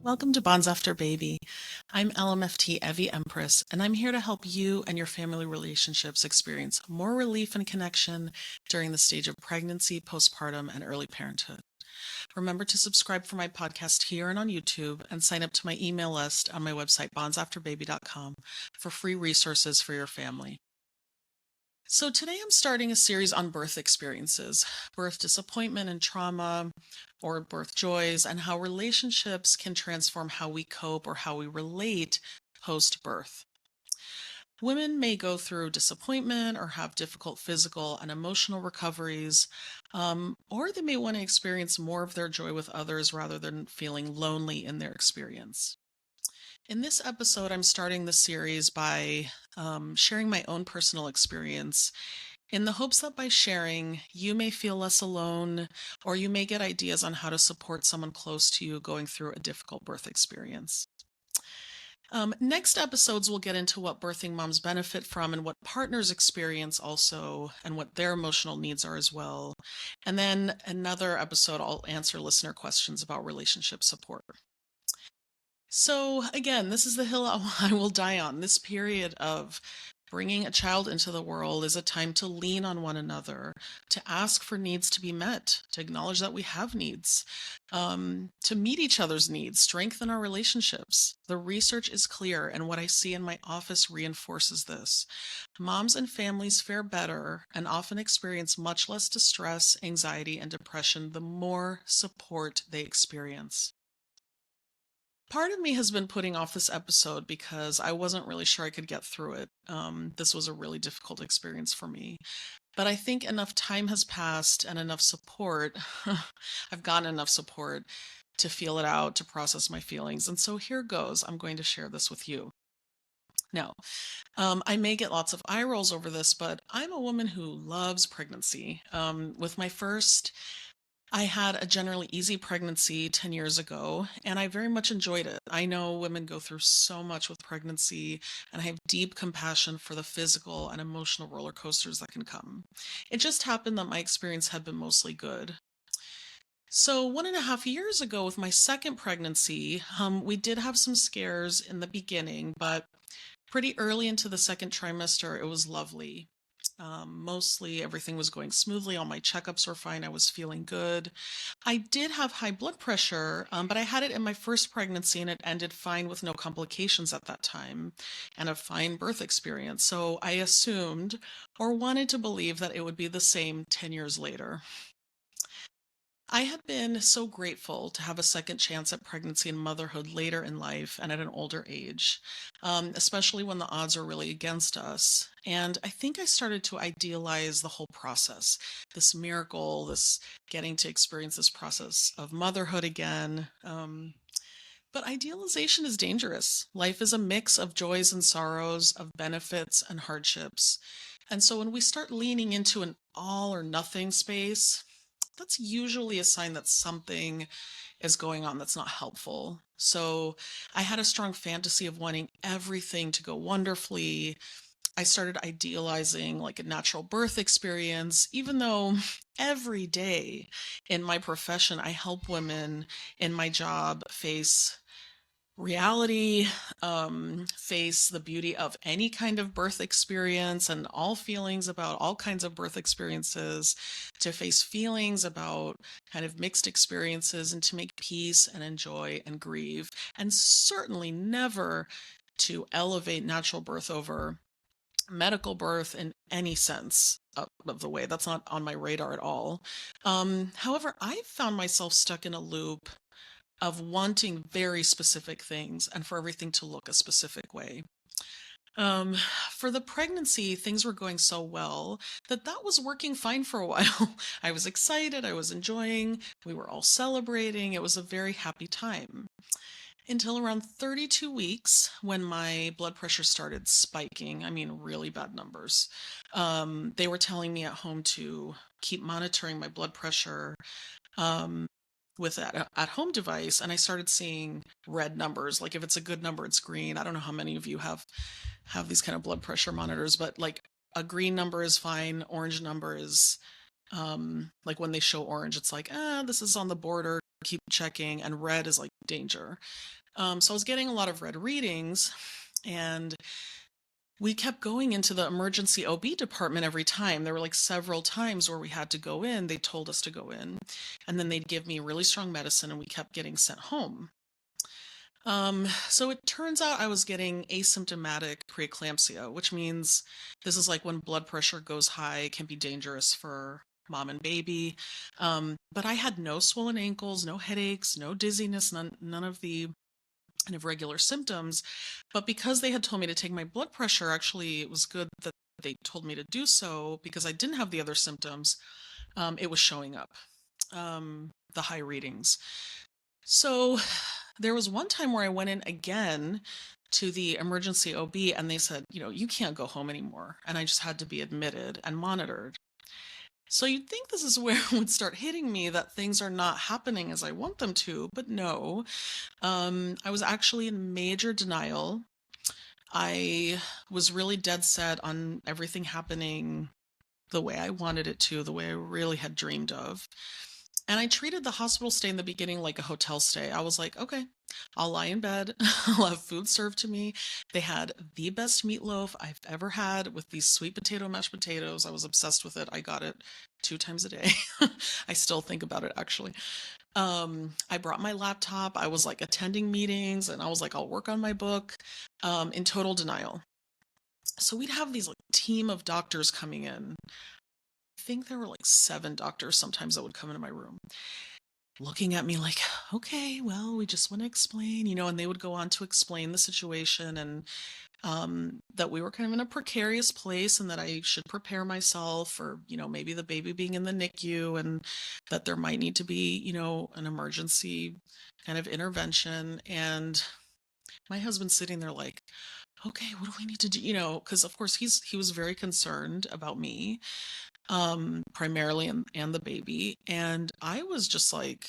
Welcome to Bonds After Baby. I'm LMFT Evie Empress, and I'm here to help you and your family relationships experience more relief and connection during the stage of pregnancy, postpartum, and early parenthood. Remember to subscribe for my podcast here and on YouTube, and sign up to my email list on my website, bondsafterbaby.com, for free resources for your family. So today I'm starting a series on birth experiences, birth disappointment and trauma, or birth joys, and how relationships can transform how we cope or how we relate post-birth. Women may go through disappointment or have difficult physical and emotional recoveries, or they may want to experience more of their joy with others rather than feeling lonely in their experience. In this episode, I'm starting the series by sharing my own personal experience in the hopes that by sharing, you may feel less alone, or you may get ideas on how to support someone close to you going through a difficult birth experience. Next episodes will get into what birthing moms benefit from and what partners experience also, and what their emotional needs are as well. And then another episode, I'll answer listener questions about relationship support. So again, this is the hill I will die on. This period of bringing a child into the world is a time to lean on one another, to ask for needs to be met, to acknowledge that we have needs, to meet each other's needs, strengthen our relationships. The research is clear, and what I see in my office reinforces this. Moms and families fare better and often experience much less distress, anxiety, and depression the more support they experience. Part of me has been putting off this episode because I wasn't really sure I could get through it. This was a really difficult experience for me. But I think enough time has passed and enough support, I've gotten enough support to feel it out, to process my feelings. And so here goes. I'm going to share this with you. Now, I may get lots of eye rolls over this, but I'm a woman who loves pregnancy. With my first, I had a generally easy pregnancy 10 years ago, and I very much enjoyed it. I know women go through so much with pregnancy, and I have deep compassion for the physical and emotional roller coasters that can come. It just happened that my experience had been mostly good. So, 1.5 years ago, with my second pregnancy, we did have some scares in the beginning, but pretty early into the second trimester, it was lovely. Mostly everything was going smoothly. All my checkups were fine. I was feeling good. I did have high blood pressure, but I had it in my first pregnancy and it ended fine with no complications at that time and a fine birth experience. So I assumed or wanted to believe that it would be the same 10 years later. I had been so grateful to have a second chance at pregnancy and motherhood later in life and at an older age, especially when the odds are really against us. And I think I started to idealize the whole process, this miracle, this getting to experience this process of motherhood again. But idealization is dangerous. Life is a mix of joys and sorrows, of benefits and hardships. And so when we start leaning into an all or nothing space, that's usually a sign that something is going on that's not helpful. So I had a strong fantasy of wanting everything to go wonderfully. I started idealizing like a natural birth experience, even though every day in my profession, I help women in my job face reality, face the beauty of any kind of birth experience and all feelings about all kinds of birth experiences, to face feelings about kind of mixed experiences, and to make peace and enjoy and grieve, and certainly never to elevate natural birth over medical birth in any sense of the way. That's not on my radar at all. However, I found myself stuck in a loop of wanting very specific things and for everything to look a specific way. Um, for the pregnancy, things were going so well that was working fine for a while. I was excited, I was enjoying, we were all celebrating. It was a very happy time. Until around 32 weeks when my blood pressure started spiking. I mean, really bad numbers. They were telling me at home to keep monitoring my blood pressure. With that at-home device, and I started seeing red numbers. Like if it's a good number, it's green. I don't know how many of you have these kind of blood pressure monitors, but like a green number is fine. Orange number is like when they show orange, it's like, this is on the border keep checking, and red is like danger. So I was getting a lot of red readings, and we kept going into the emergency OB department every time. There were like several times where we had to go in. They told us to go in, and then they'd give me really strong medicine, and we kept getting sent home. So it turns out I was getting asymptomatic preeclampsia, which means this is like when blood pressure goes high, it can be dangerous for mom and baby. But I had no swollen ankles, no headaches, no dizziness, none of the kind of regular symptoms. But because they had told me to take my blood pressure, actually, it was good that they told me to do so because I didn't have the other symptoms. It was showing up, the high readings. So there was one time where I went in again to the emergency OB and they said, you can't go home anymore. And I just had to be admitted and monitored. So you'd think this is where it would start hitting me that things are not happening as I want them to, but no. I was actually in major denial. I was really dead set on everything happening the way I wanted it to, the way I really had dreamed of. And I treated the hospital stay in the beginning like a hotel stay. I was like, okay, I'll lie in bed. I'll have food served to me. They had the best meatloaf I've ever had with these sweet potato mashed potatoes. I was obsessed with it. I got it 2 times a day. I still think about it, actually. I brought my laptop. I was like attending meetings and I was like, I'll work on my book, in total denial. So we'd have these like team of doctors coming in. I think there were like 7 doctors sometimes that would come into my room looking at me like, okay, well, we just want to explain, and they would go on to explain the situation and that we were kind of in a precarious place and that I should prepare myself for, maybe the baby being in the NICU and that there might need to be, an emergency kind of intervention. And my husband's sitting there like, okay, what do we need to do? Because of course he was very concerned about me, primarily and the baby. And I was just like,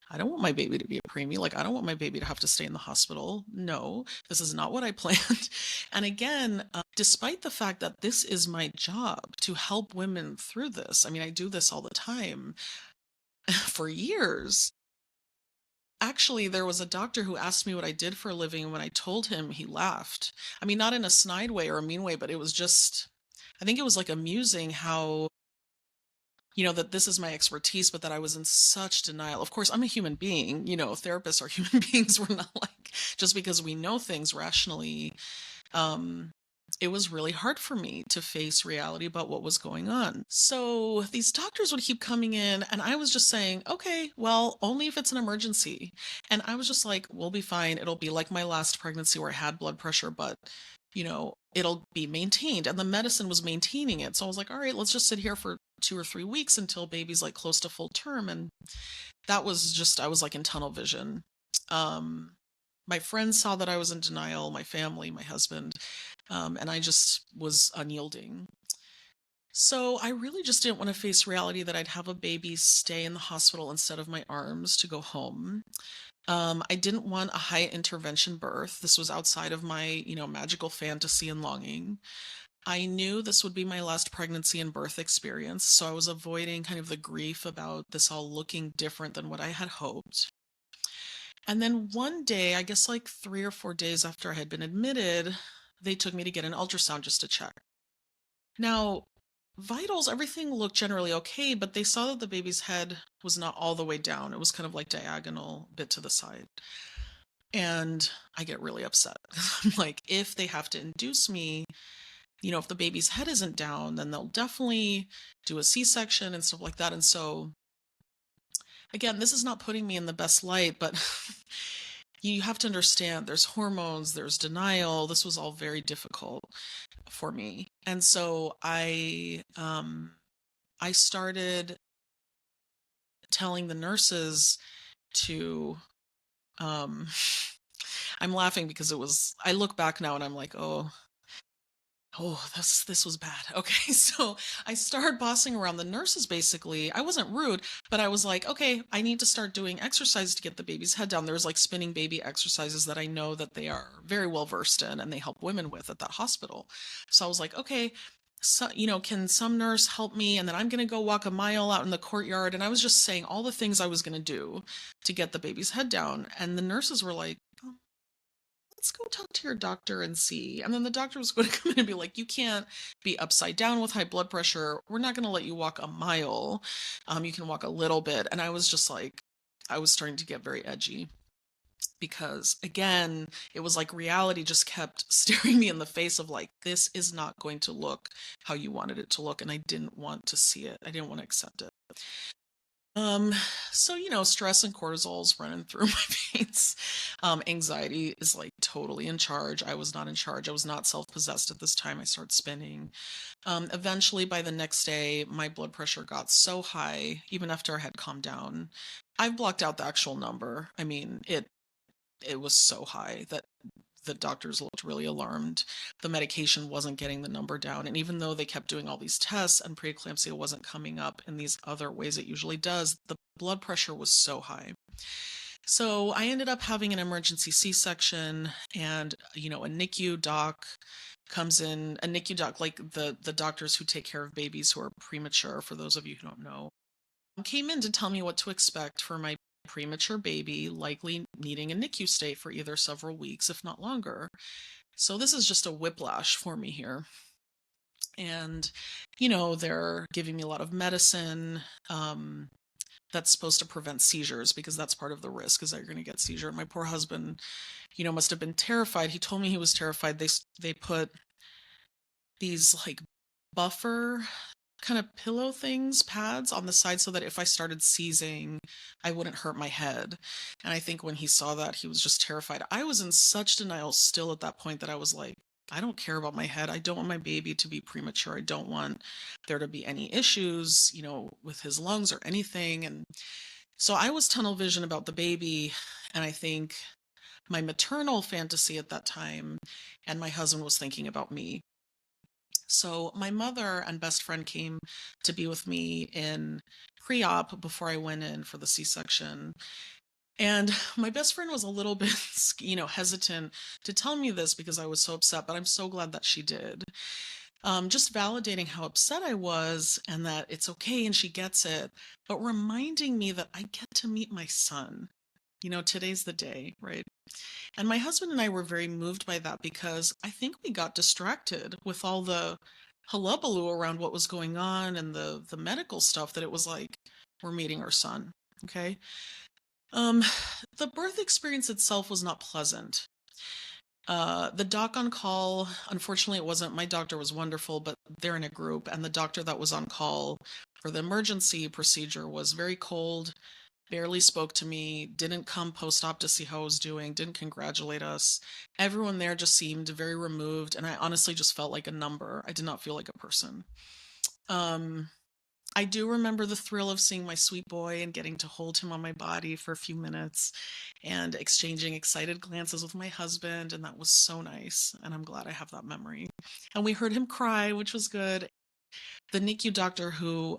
I don't want my baby to be a preemie. Like, I don't want my baby to have to stay in the hospital. No, this is not what I planned. And again, despite the fact that this is my job to help women through this, I mean, I do this all the time for years. Actually, there was a doctor who asked me what I did for a living, and when I told him, he laughed. I mean, not in a snide way or a mean way, but it was just, I think it was like amusing how, that this is my expertise, but that I was in such denial. Of course, I'm a human being, therapists are human beings. We're not like, just because we know things rationally, it was really hard for me to face reality about what was going on. So these doctors would keep coming in and I was just saying, okay, well, only if it's an emergency. And I was just like, we'll be fine. It'll be like my last pregnancy where I had blood pressure, but it'll be maintained. And the medicine was maintaining it. So I was like, all right, let's just sit here for 2 or 3 weeks until baby's like close to full term. And that was just, I was like in tunnel vision. My friends saw that I was in denial, my family, my husband, and I just was unyielding. So I really just didn't want to face reality that I'd have a baby stay in the hospital instead of my arms to go home. I didn't want a high intervention birth. This was outside of my, magical fantasy and longing. I knew this would be my last pregnancy and birth experience, so I was avoiding kind of the grief about this all looking different than what I had hoped. And then one day, I guess like 3 or 4 days after I had been admitted, they took me to get an ultrasound just to check. Now, vitals, everything looked generally okay, but they saw that the baby's head was not all the way down. It was kind of like diagonal, bit to the side. And I get really upset. I'm like, if they have to induce me, if the baby's head isn't down, then they'll definitely do a C-section and stuff like that. And so, again, this is not putting me in the best light, but you have to understand there's hormones, there's denial. This was all very difficult for me. And so I started telling the nurses to, I'm laughing because I look back now and I'm like, oh, this was bad. Okay, so I started bossing around the nurses basically. I wasn't rude, but I was like, okay, I need to start doing exercise to get the baby's head down. There's like spinning baby exercises that I know that they are very well versed in and they help women with at that hospital. So I was like, okay, so, can some nurse help me? And then I'm going to go walk a mile out in the courtyard. And I was just saying all the things I was going to do to get the baby's head down. And the nurses were like, "Oh, let's go talk to your doctor and see." And then the doctor was going to come in and be like, "You can't be upside down with high blood pressure. We're not going to let you walk a mile. You can walk a little bit." And I was just like, I was starting to get very edgy because, again, it was like reality just kept staring me in the face of like, this is not going to look how you wanted it to look. And I didn't want to see it. I didn't want to accept it. Um, so, stress and cortisol's running through my veins. Anxiety is like totally in charge. I was not in charge. I was not self-possessed at this time. I started spinning. Eventually, by the next day, my blood pressure got so high, even after I had calmed down. I've blocked out the actual number. I mean, it was so high that the doctors looked really alarmed. The medication wasn't getting the number down. And even though they kept doing all these tests and preeclampsia wasn't coming up in these other ways it usually does, the blood pressure was so high. So I ended up having an emergency C-section, and, a NICU doc comes in, a NICU doc, like the doctors who take care of babies who are premature, for those of you who don't know, came in to tell me what to expect for my premature baby, likely needing a NICU stay for either several weeks, if not longer. So this is just a whiplash for me here. And, they're giving me a lot of medicine that's supposed to prevent seizures, because that's part of the risk, is that you're going to get seizure. And my poor husband, must have been terrified. He told me he was terrified. They put these like buffer kind of pillow things, pads on the side, so that if I started seizing, I wouldn't hurt my head. And I think when he saw that, he was just terrified. I was in such denial still at that point that I was like, I don't care about my head. I don't want my baby to be premature. I don't want there to be any issues, with his lungs or anything. And so I was tunnel vision about the baby. And I think my maternal fantasy at that time, and my husband was thinking about me. So my mother and best friend came to be with me in pre-op before I went in for the C-section. And my best friend was a little bit, hesitant to tell me this because I was so upset, but I'm so glad that she did. Just validating how upset I was and that it's okay and she gets it, but reminding me that I get to meet my son. Today's the day, right? And my husband and I were very moved by that because I think we got distracted with all the hullabaloo around what was going on and the medical stuff, that it was like, we're meeting our son. Okay. Um, the birth experience itself was not pleasant. The doc on call, unfortunately, it wasn't, my doctor was wonderful, but they're in a group, and the doctor that was on call for the emergency procedure was very cold, barely spoke to me, didn't come post-op to see how I was doing, didn't congratulate us. Everyone there just seemed very removed, and I honestly just felt like a number. I did not feel like a person. I do remember the thrill of seeing my sweet boy and getting to hold him on my body for a few minutes and exchanging excited glances with my husband, and that was so nice, and I'm glad I have that memory. And we heard him cry, which was good. The NICU doctor who,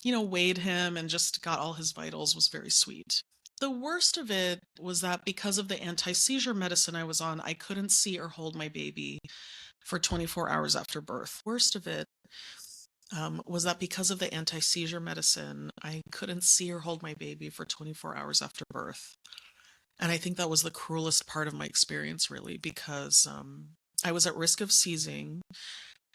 weighed him and just got all his vitals was very sweet. The worst of it was that because of the anti-seizure medicine I was on, I couldn't see or hold my baby for 24 hours after birth. Worst of it was that because of the anti-seizure medicine, I couldn't see or hold my baby for 24 hours after birth. And I think that was the cruelest part of my experience, really, because I was at risk of seizing.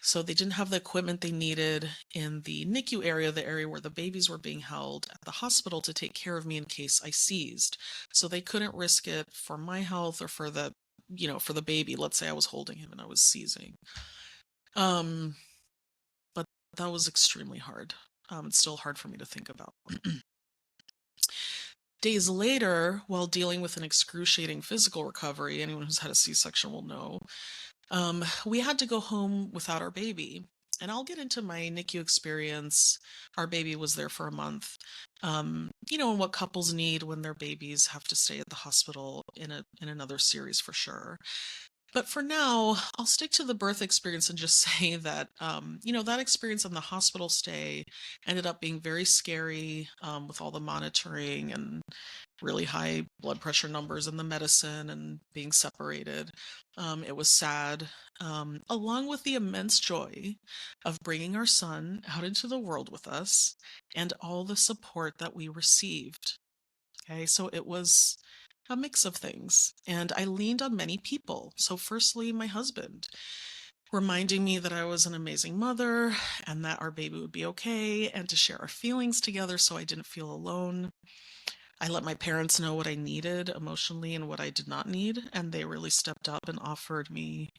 So they didn't have the equipment they needed in the NICU area, the area where the babies were being held at the hospital, to take care of me in case I seized. So they couldn't risk it for my health or for for the baby. Let's say I was holding him and I was seizing. But that was extremely hard. It's still hard for me to think about. Days later, while dealing with an excruciating physical recovery, anyone who's had a C-section will know, we had to go home without our baby. And I'll get into my NICU experience. Our baby was there for a month. And what couples need when their babies have to stay at the hospital in another series for sure. But for now, I'll stick to the birth experience and just say that, that experience on the hospital stay ended up being very scary, with all the monitoring and really high blood pressure numbers and the medicine and being separated. It was sad, along with the immense joy of bringing our son out into the world with us and all the support that we received. Okay, so it was a mix of things. And I leaned on many people. So, firstly, my husband, reminding me that I was an amazing mother and that our baby would be okay, and to share our feelings together so I didn't feel alone. I let my parents know what I needed emotionally and what I did not need, and they really stepped up and offered me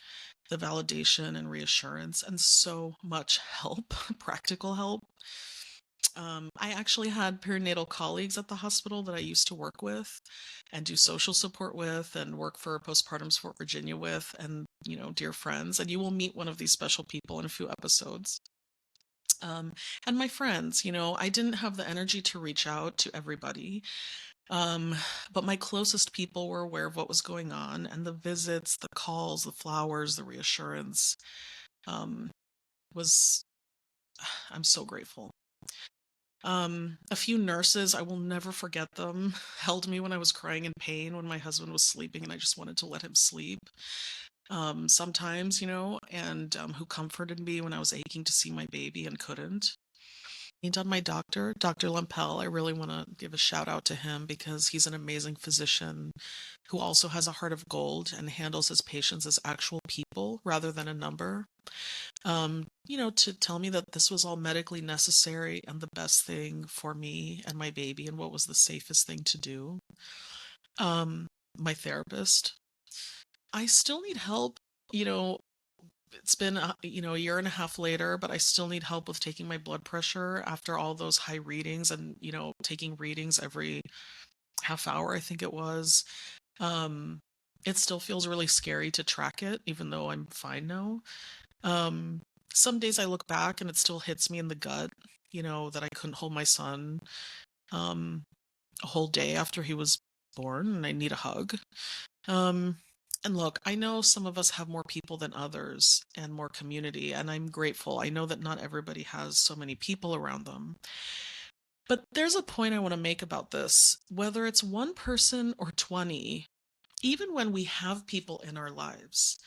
the validation and reassurance and so much help, practical help. I actually had perinatal colleagues at the hospital that I used to work with and do social support with and work for Postpartum Support Virginia with, and, dear friends. And you will meet one of these special people in a few episodes. Um, and my friends, I didn't have the energy to reach out to everybody. Um, but my closest people were aware of what was going on, and the visits, the calls, the flowers, the reassurance, um, was, I'm so grateful. A few nurses, I will never forget them, held me when I was crying in pain when my husband was sleeping and I just wanted to let him sleep. Sometimes, and who comforted me when I was aching to see my baby and couldn't. And on my doctor, Dr. Lempel, I really want to give a shout out to him because he's an amazing physician who also has a heart of gold and handles his patients as actual people rather than a number. To tell me that this was all medically necessary and the best thing for me and my baby and what was the safest thing to do. My therapist, I still need help. You know, it's been a year and a half later, but I still need help with taking my blood pressure after all those high readings and taking readings every half hour, I think it was. Um, it still feels really scary to track it, even though I'm fine now. Um, some days I look back and it still hits me in the gut, that I couldn't hold my son um, a whole day after he was born and I need a hug. Um, and look, I know some of us have more people than others and more community, and I'm grateful. I know that not everybody has so many people around them. But there's a point I want to make about this. Whether it's one person or 20, even when we have people in our lives,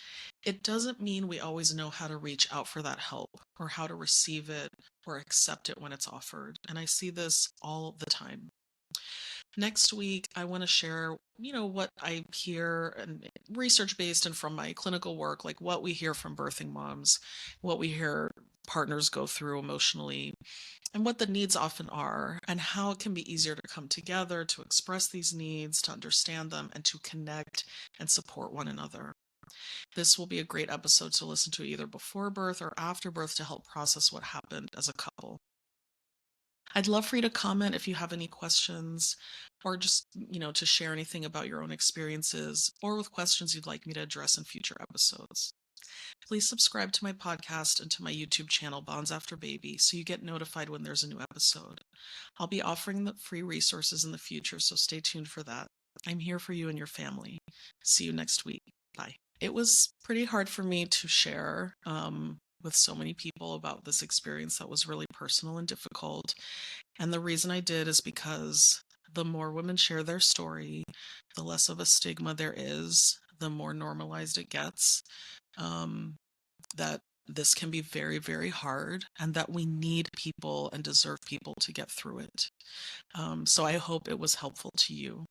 it doesn't mean we always know how to reach out for that help or how to receive it or accept it when it's offered. And I see this all the time. Next week, I want to share, what I hear and research based and from my clinical work, like what we hear from birthing moms, what we hear partners go through emotionally, and what the needs often are, and how it can be easier to come together, to express these needs, to understand them, and to connect and support one another. This will be a great episode to listen to either before birth or after birth to help process what happened as a couple. I'd love for you to comment if you have any questions or just, to share anything about your own experiences or with questions you'd like me to address in future episodes. Please subscribe to my podcast and to my YouTube channel, Bonds After Baby, so you get notified when there's a new episode. I'll be offering the free resources in the future, so stay tuned for that. I'm here for you and your family. See you next week. Bye. It was pretty hard for me to share with so many people about this experience that was really personal and difficult. And the reason I did is because the more women share their story, the less of a stigma there is, the more normalized it gets. That this can be very, very hard and that we need people and deserve people to get through it. So I hope it was helpful to you.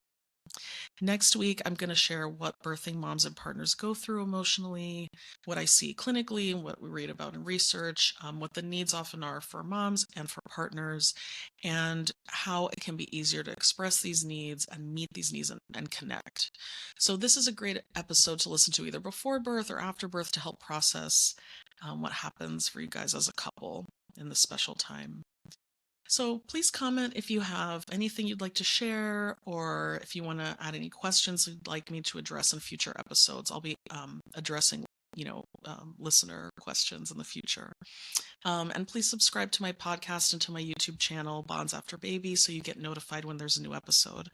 Next week, I'm going to share what birthing moms and partners go through emotionally, what I see clinically, and what we read about in research, what the needs often are for moms and for partners, and how it can be easier to express these needs and meet these needs and connect. So this is a great episode to listen to either before birth or after birth to help process what happens for you guys as a couple in this special time. So please comment if you have anything you'd like to share or if you want to add any questions you'd like me to address in future episodes. I'll be addressing, listener questions in the future. And please subscribe to my podcast and to my YouTube channel, Bonds After Baby, so you get notified when there's a new episode.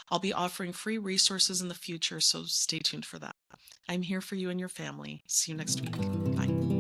I'll be offering free resources in the future, so stay tuned for that. I'm here for you and your family. See you next week. Bye.